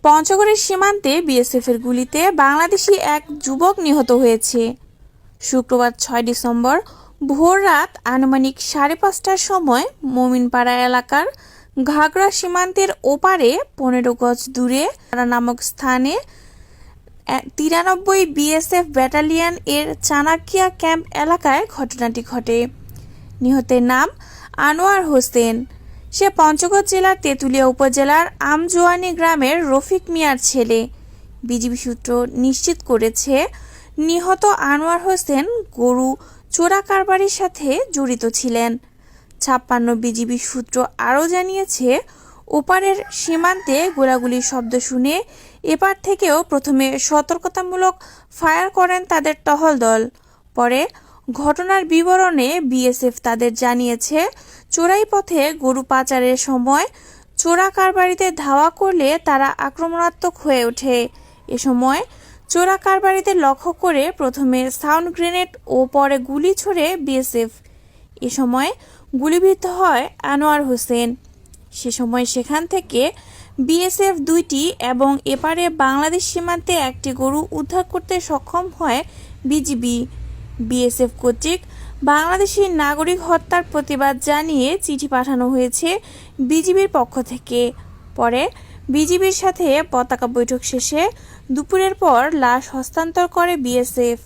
পঞ্চগড়ের সীমান্তে বিএসএফের গুলিতে বাংলাদেশি এক যুবক নিহত হয়েছে। শুক্রবার ৬ ডিসেম্বর ভোররাত আনুমানিক ৫:৩০টার সময় মোমিনপাড়া এলাকার ঘাগড়া সীমান্তের ওপারে ১৫ গজ দূরে নামক স্থানে ৯৩ বিএসএফ ব্যাটালিয়ন এর চাণক্যা ক্যাম্প এলাকায় ঘটনাটি ঘটে। নিহতের নাম আনোয়ার হোসেন। সে পঞ্চগড় জেলার তেঁতুলিয়া উপজেলার আমজোয়ানি গ্রামের রফিক মিয়ার ছেলে। বিজিবি সূত্র নিশ্চিত করেছে, নিহত আনোয়ার হোসেন গরু চোরা কারবারির সাথে জড়িত ছিলেন। ৫৬ বিজিবি সূত্র আরও জানিয়েছে, ওপারের সীমান্তে গোলাগুলির শব্দ শুনে এপার থেকেও প্রথমে সতর্কতামূলক ফায়ার করেন তাদের টহল দল। পরে ঘটনার বিবরণে বিএসএফ তাদের জানিয়েছে, চোরাই পথে গরু পাচারের সময় চোরা কারবারিতে ধাওয়া করলে তারা আক্রমণাত্মক হয়ে ওঠে। এ সময় চোরা কারবারিতে লক্ষ্য করে প্রথমে সাউন্ড গ্রেনেড ও পরে গুলি ছোড়ে বিএসএফ। এ সময় গুলিবিদ্ধ হয় আনোয়ার হোসেন। সে সময় সেখান থেকে বিএসএফ ২টি এবং এপারে বাংলাদেশ সীমান্তে একটি গরু উদ্ধার করতে সক্ষম হয় বিজিবি। বিএসএফ কর্তৃক বাংলাদেশি নাগরিক হত্যার প্রতিবাদ জানিয়ে চিঠি পাঠানো হয়েছে বিজিবির পক্ষ থেকে। পরে বিজিবির সাথে পতাকা বৈঠক শেষে দুপুরের পর লাশ হস্তান্তর করে বিএসএফ।